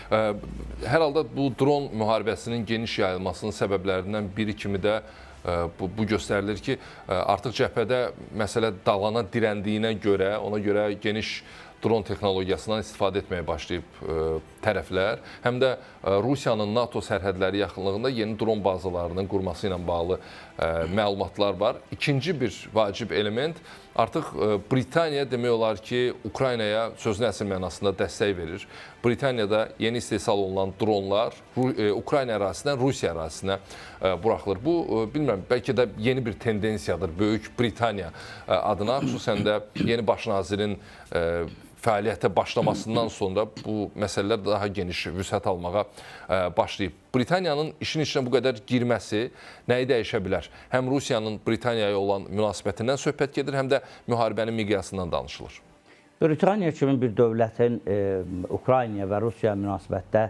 Hər halda bu dron müharibəsinin geniş yayılmasının səbəblərindən biri kimi də bu göstərilir ki, artıq cəbhədə məsələ dalana dirəndiyinə görə, ona görə geniş dron texnologiyasından istifadə etməyə başlayıb tərəflər. Həm də Rusiyanın NATO sərhədləri yaxınlığında yeni dron bazalarının qurması ilə bağlı məlumatlar var. İkinci bir vacib element artıq Britaniya demək olar ki, Ukraynaya sözün əsl mənasında dəstək verir. Britaniyada yeni istehsal olunan dronlar Ukrayna ərazisindən Rusiya ərazisinə buraxılır. Bu, bilmirəm, bəlkə də yeni bir tendensiyadır Böyük Britaniya adına, xüsusən də yeni baş nazirin fəaliyyətə başlamasından sonra bu məsələlər daha geniş vüsət almağa başlayıb. Britaniyanın işin içinə bu qədər girməsi nəyi dəyişə bilər? Həm Rusiyanın Britaniyaya olan münasibətindən söhbət gedir, həm də müharibənin miqyasından danışılır. Britaniya kimi bir dövlətin Ukrayna və Rusiya münasibətdə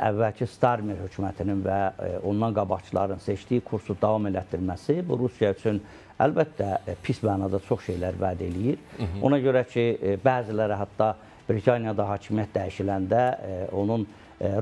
əvvəlki Starmer hökumətinin və ondan qabaqçıların seçdiyi kursu davam elətdirməsi bu Rusiya üçün əlbəttə pis mənada çox şeylər vəd eləyir. Ona görə ki, bəziləri hətta Britaniyada hakimiyyət dəyişiləndə onun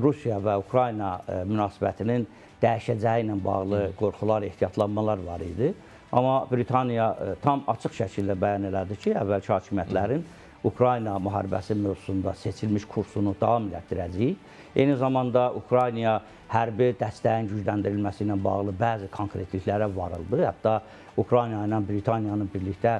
Rusiya və Ukrayna münasibətinin dəyişəcəyi ilə bağlı qorxular, ehtiyatlanmalar var idi. Amma Britaniya tam açıq şəkildə bəyan elədi ki, əvvəlki hakimiyyətlərin Ukrayna müharibəsi mövzusunda seçilmiş kursunu davam etdirəcəyik. Eyni zamanda Ukraynaya hərbi dəstəyin gücləndirilməsi ilə bağlı bəzi konkretliklərə varıldı. Hətta Ukrayna ilə Britaniyanın birlikdə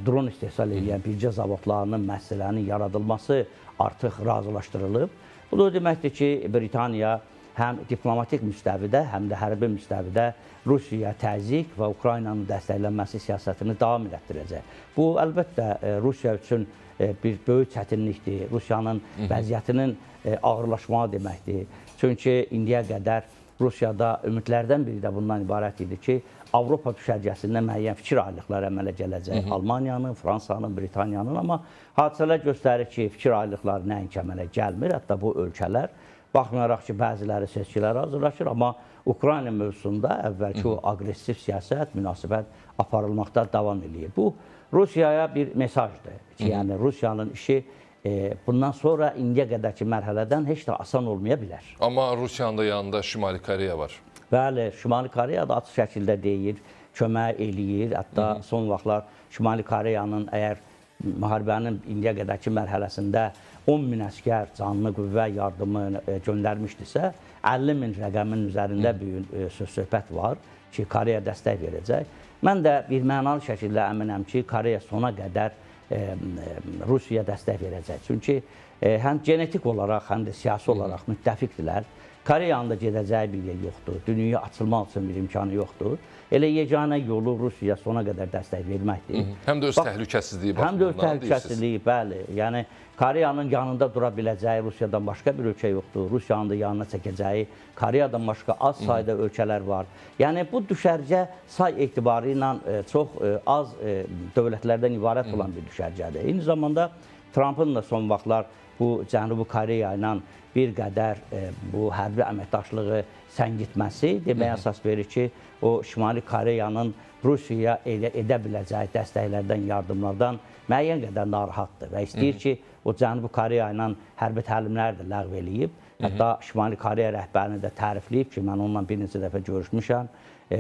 dron istehsal edən bircə zavodlarının müəssisələrinin yaradılması artıq razılaşdırılıb. Bu da o deməkdir ki, Britaniya həm diplomatik müstəvidə, həm də hərbi müstəvidə Rusiyaya təzyiq və Ukraynanın dəstəklənməsi siyasətini davam etdirəcək. Bu, əlbəttə, Rusiya üçün bir böyük çətinlikdir. Rusiyanın vəziyyətinin ağırlaşmağı deməkdir. Çünki indiyə qədər Rusiyada ümidlərdən biri də bundan ibarət idi ki, Avropa düşərgəsində müəyyən fikir ayrılıqları əmələ gələcək. Almaniyanın, Fransanın, Britaniyanın, amma hadisələr göstərir ki, fikir ayrılıqları nəinki əmələ gəlmir. Hətta bu ölkələr, baxmayaraq ki, bəziləri seçkilərə hazırlaşır, amma Ukrayna mövzusunda əvvəlki o aqressiv siyasət, münasibət aparılmaqda davam edir. Bu, Rusiyaya bir mesajdır ki, yəni Rusiyanın işi bundan sonra indiyə qədərki mərhələdən heç də asan olmaya bilər. Amma Rusiyanın da yanında Şimali Koreya var. Bəli, Şimali Koreya da açıq şəkildə deyir, kömək eləyir. Hətta son vaxtlar Şimali Koreyanın əgər müharibənin indiyə qədərki mərhələsində 10 min əskər canlı qüvvə yardımı göndərmişdirsə, 50 min rəqəmin üzərində bir söz-söhbət var ki, Koreya dəstək verəcək. Mən də bir mənalı şəkildə əminəm ki, Koreya sona qədər Rusiyaya dəstək verəcək. Çünki həm genetik olaraq, həm də siyasi olaraq müttəfiqdirlər. Koreyanın da gedəcəyi bir yer yoxdur. Dünyaya açılmaq üçün bir imkanı yoxdur. Elə yeganə yolu Rusiyaya sona qədər dəstək verməkdir. Həm də öz təhlükəsizliyi baxımından. Həm də öz təhlükəsizliyi, bəli. Yəni, Koreyanın yanında dura biləcəyi Rusiyadan başqa bir ölkə yoxdur. Rusiyanın da yanına çəkəcəyi Koreyadan başqa az sayda ölkələr var. Yəni, bu düşərgə say etibarı ilə çox az dövlətlərdən ibarət olan bir düşərgədir. Eyni zamanda Trumpın da son vaxtlar bu Cənubi Koreya ilə bir qədər bu hərbi əməkdaşlığı səngitməsi deməyə əsas verir ki, o Şimali Koreyanın Rusiyaya edə biləcəyi dəstəklərdən, yardımlardan müəyyən qədər narahatdır və istəyir ki, o Cənubi Koreya ilə hərbi təlimləri də ləğv eləyib. Hətta Şimali Koreya rəhbərini də tərifləyib ki, mən onunla bir neçə dəfə görüşmüşəm.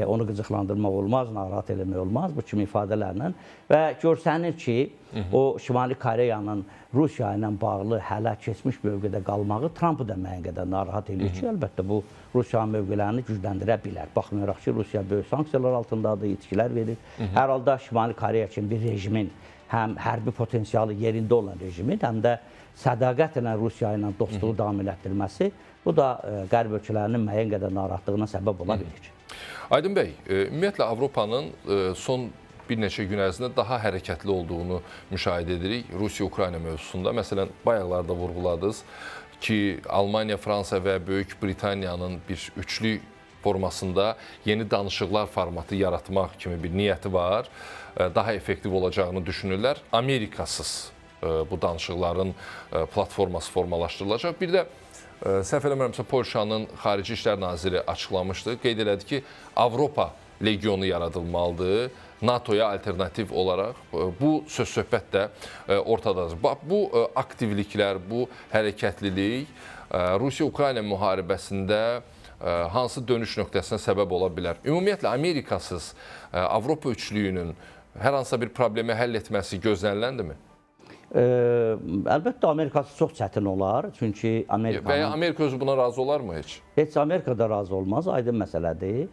Onu qıcıqlandırmaq olmaz, narahat eləmək olmaz bu kimi ifadələrlə. Və görsənir ki, o Şimali Koreyanın Rusiya ilə bağlı hələ keçmiş mövqedə qalmağı Trumpı da müəyyən qədər narahat edir ki, əlbəttə bu Rusiyanın mövqələrini gücləndirə bilər. Baxmayaraq ki, Rusiya böyük sanksiyalar altındadır, itkilər verir. Hər halda Şimali Koreya kimi bir rejimin, həm hərbi potensialı yerində olan rejimin, həm də sədaqətlə Rusiya ilə dostluğu davam elətdirməsi, bu da qərb ölkələrinin müəyyən qədər narahatlığına səbəb ola bilir. Aydın bəy, ümumiyyətlə Avropanın son bir neçə gün ərzində daha hərəkətli olduğunu müşahidə edirik Rusiya-Ukrayna mövzusunda. Məsələn, bayaqlarda vurğuladınız ki, Almaniya, Fransa və Böyük Britaniyanın bir üçlü formasında yeni danışıqlar formatı yaratmaq kimi bir niyyəti var. Daha effektiv olacağını düşünürlər. Amerikasız bu danışıqların platforması formalaşdırılacaq. Bir də səhv eləmirəmsə, Polşanın Xarici İşlər Naziri açıqlamışdı. Qeyd elədi ki, Avropa legionu yaradılmalıdır NATO-ya alternativ olaraq bu söz-söhbət də ortadadır. Bu aktivliklər, bu hərəkətlilik Rusiya-Ukrayna müharibəsində hansı dönüş nöqtəsinə səbəb ola bilər? Ümumiyyətlə, Amerikasız Avropa üçlüyünün hər hansısa bir problemi həll etməsi gözləniləndimi? Əlbəttə, Amerikası çox çətin olar. Çünki Və ya Amerika özü buna razı olarmı heç? Heç Amerika da razı olmaz, aydın məsələdir.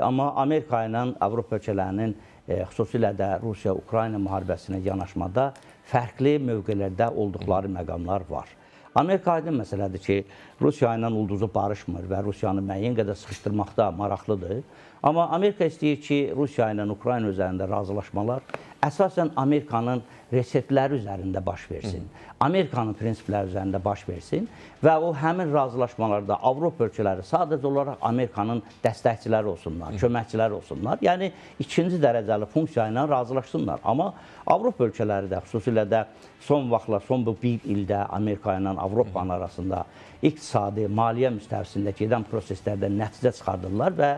Amma Amerika ilə Avropa ölkələrinin, xüsusilə də Rusiya-Ukrayna müharibəsinə yanaşmada fərqli mövqelərdə olduqları məqamlar var. Amerika aydın məsələdir ki, Rusiya ilə ulduzu barışmır və Rusiyanı müəyyən qədər sıxışdırmaqda maraqlıdır. Amma Amerika istəyir ki, Rusiya ilə Ukrayna üzərində razılaşmalar əsasən Amerikanın reseptləri üzərində baş versin. Amerikanın prinsipləri üzərində baş versin və o həmin razılaşmalarda Avropa ölkələri sadəcə olaraq Amerikanın dəstəkçiləri olsunlar, köməkçiləri olsunlar. Yəni, ikinci dərəcəli funksiya ilə razılaşsınlar. Amma Avropa ölkələri də, xüsusilə də son vaxtlar, son bu bir ildə Amerika ilə Avropanın arasında iqtisadi, maliyyə müstəvisində gedən proseslərdə nəticə çıxardırlar və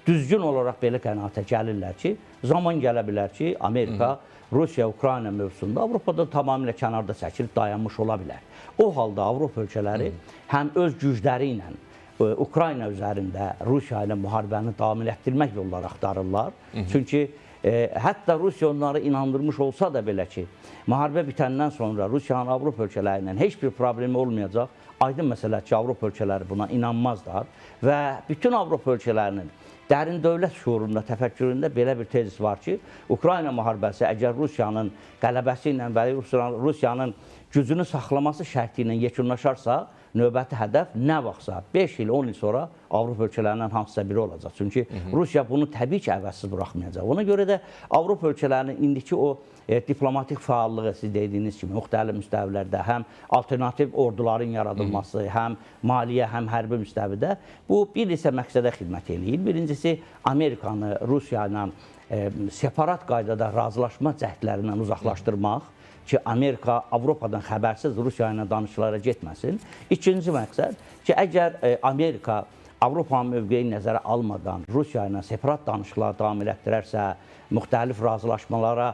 düzgün olaraq belə qənaətə gəlirlər ki, zaman gələ bilər ki, Amerika Rusiya-Ukrayna mövzusunda Avropada tamamilə kənarda çəkilib dayanmış ola bilər. O halda Avropa ölkələri həm öz gücləri ilə Ukrayna üzərində Rusiya ilə müharibəni davam etdirmək yolları axtarırlar. Çünki hətta Rusiya onları inandırmış olsa da belə ki, müharibə bitəndən sonra Rusiyanın Avropa ölkələri ilə heç bir problemi olmayacaq. Aydın məsələ ki, Avropa ölkələri buna inanmazlar və bütün Avropa ölkələrinin dərin dövlət şuurunda, təfəkküründə belə bir tezis var ki, Ukrayna müharibəsi əgər Rusiyanın qələbəsi ilə və Rusiyanın gücünü saxlaması şərti ilə yekunlaşarsa, növbəti hədəf nə vaxtsa 5 il, 10 il sonra Avropa ölkələrindən hansısa biri olacaq. Çünki Rusiya bunu təbii ki, əvəzsiz buraxmayacaq. Ona görə də Avropa ölkələrinin indiki o diplomatik fəallığı, siz dediyiniz kimi, müxtəlif müstəvilərdə həm alternativ orduların yaradılması, həm maliyyə, həm hərbi müstəvidə bu bir neçə məqsədə xidmət eləyir. Birincisi, Amerikanı Rusiya ilə separat qaydada razılaşma cəhdlərindən uzaqlaşdırmaq ki, Amerika Avropadan xəbərsiz Rusiya ilə danışıqlara getməsin. İkinci məqsəd ki, əgər Amerika Avropanın mövqeyini nəzərə almadan Rusiya ilə separat danışıqlar davam elətdirərsə, müxtəlif razılaşmalara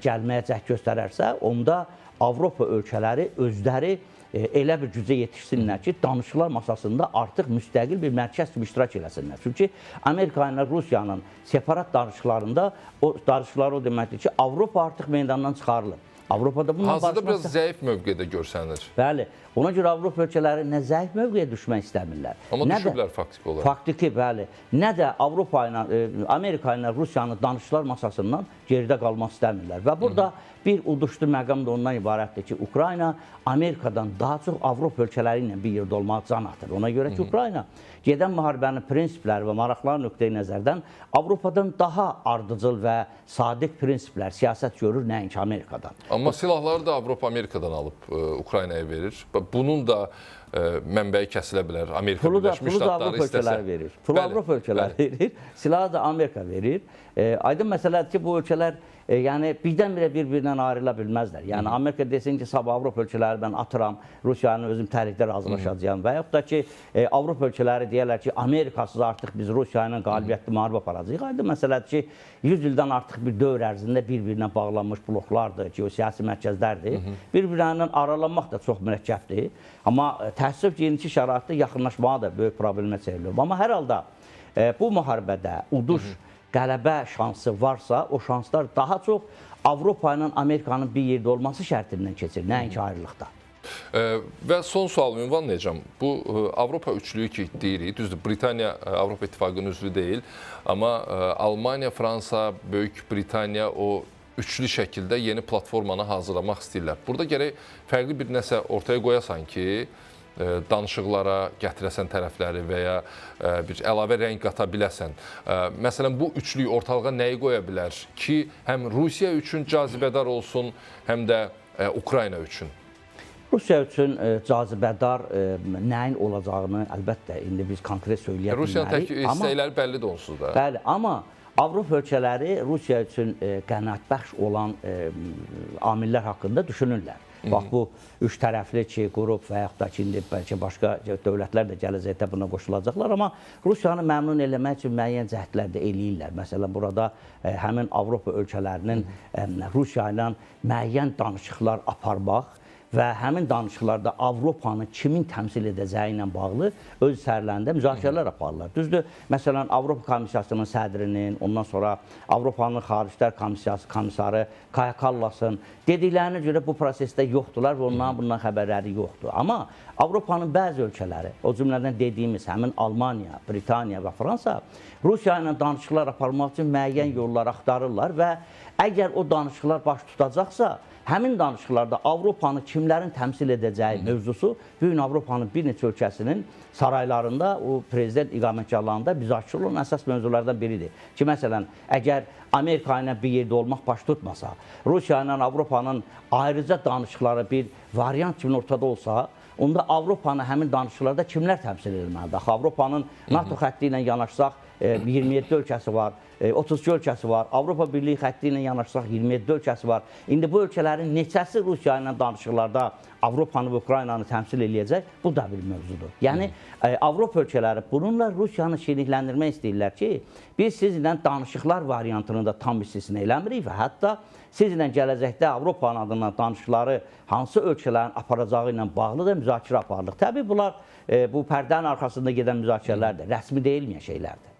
gəlməyə cəhd göstərərsə, onda Avropa ölkələri özləri elə bir gücə yetişsinlər ki, danışıqlar masasında artıq müstəqil bir mərkəz kimi iştirak eləsinlər. Çünki Amerika ilə Rusiyanın separat danışıqlarında o danışıqlar o deməkdir ki, Avropa artıq meydandan çıxarılır. Avropada bununla hazırda biraz zəif mövqedə görsənir. Bəli. Ona görə Avropa ölkələri nə zəif mövqeyə düşmək istəmirlər. Amma düşüblər faktiki olaraq. Faktiki, bəli. Nə də Avropa ilə, Amerika ilə Rusiyanın danışıqlar masasından geridə qalmaq istəmirlər. Və burada bir uduşlu məqam da ondan ibarətdir ki, Ukrayna Amerikadan daha çox Avropa ölkələri ilə bir yerdə olmağa can atır. Ona görə ki, Ukrayna gedən müharibənin prinsipləri və maraqları nöqteyi nəzərdən Avropadan daha ardıcıl və sadiq prinsiplər, siyasət görür, nəinki Amerikadan. Amma silahları da Avropa Amerikadan alıb Ukraynaya verir. Bunun da mənbəyi kəsilə bilər. Amerika Birləşmiş Ştatları istəsə. Pulu Avropa ölkələri verir, silahı da Amerika verir. Aydın məsələdir ki, bu ölkələr yəni birdən-birə bir-birindən ayrıla bilməzlər. Yəni Amerika desin ki, sabah Avropa ölkələri mən atıram, Rusiyanın özüm tərifdə razılaşacağım və yaxud da ki, Avropa ölkələri deyərlər ki, Amerikasız artıq biz Rusiya ilə qalibiyyətli müharibə aparacağıq. Aydın məsələdir ki, 100 ildən artıq bir dövr ərzində bir-birinə bağlanmış bloklardır, geosiyasi mərkəzlərdir. Bir-birlərindən aralanmaq da çox mürəkkəbdir. Amma təəssüf ki, indiki şəraitdə yaxınlaşmağa da böyük problemə çevrilir. Amma hər halda bu müharibədə uduş qələbə şansı varsa, o şanslar daha çox Avropa ilə Amerikanın bir yerdə olması şərtindən keçir, nəinki ayrılıqda. Və son sual ünvanlayacağım. Bu Avropa üçlüyü ki deyirik, düzdür, Britaniya Avropa İttifaqının üzvü deyil, amma Almaniya, Fransa, Böyük Britaniya o üçlü şəkildə yeni platformanı hazırlamaq istəyirlər. Burada gərək fərqli bir nəsə ortaya qoyasan ki, danışıqlara gətirəsən tərəfləri və ya bir əlavə rəng qata biləsən. Məsələn, bu üçlük ortalığa nəyi qoya bilər ki, həm Rusiya üçün cazibədar olsun, həm də Ukrayna üçün? Rusiya üçün cazibədar nəyin olacağını əlbəttə indi biz konkret söyləyə bilmərik. Rusiyanın tək istəkləri bəllidir onsuz da. Bəli, amma Avropa ölkələri Rusiya üçün qənaətbəxş olan amillər haqqında düşünürlər. Bax, bu üç tərəfli ki, qrup və yaxud da ki, indi bəlkə başqa dövlətlər də gələcəkdə buna qoşulacaqlar, amma Rusiyanı məmnun eləmək üçün müəyyən cəhdlər də eləyirlər. Məsələn, burada həmin Avropa ölkələrinin Rusiya ilə müəyyən danışıqlar aparmaq və həmin danışıqlarda Avropanı kimin təmsil edəcəyi ilə bağlı öz sərlərində müzakirələr aparırlar. Düzdür, məsələn, Avropa Komissiyasının sədrinin, ondan sonra Avropanın Xariclər Komissiyası komissarı Kaja Kallasın dediklərinə görə bu prosesdə yoxdular və onların bundan xəbərləri yoxdur. Amma Avropanın bəzi ölkələri, o cümlədən dediyimiz həmin Almaniya, Britaniya və Fransa Rusiya ilə danışıqlar aparmaq üçün müəyyən yollar axtarırlar və əgər o danışıqlar baş tutacaqsa, həmin danışıqlarda Avropanı kimlərin təmsil edəcəyi mövzusu bu gün Avropanın bir neçə ölkəsinin saraylarında, o prezident iqamətgahlarında müzakirə olunan əsas mövzulardan biridir. Ki, məsələn, əgər Amerika ilə bir yerdə olmaq baş tutmasa, Rusiya ilə Avropanın ayrıca danışıqları bir variant kimi ortada olsa, onda Avropanı həmin danışıqlarda kimlər təmsil edilməlidir? Avropanın NATO xətti ilə yanaşsaq 27 ölkəsi var, 32 ölkəsi var, Avropa Birliyi xətti ilə yanaşsaq 27 ölkəsi var. İndi bu ölkələrin neçəsi Rusiya ilə danışıqlarda Avropanı və Ukraynanı təmsil eləyəcək? Bu da bir mövzudur. Yəni, Avropa ölkələri bununla Rusiyanı şirinlikləndirmək istəyirlər ki, biz sizinlə danışıqlar variantını da tam istisna eləmirik və hətta sizinlə gələcəkdə Avropanın adına danışıqları hansı ölkələrin aparacağı ilə bağlı da müzakirə aparılır. Təbii, bunlar bu pərdənin arxasında gedən müzakirələrdir, rəsmi deyilməyən şeylərdir.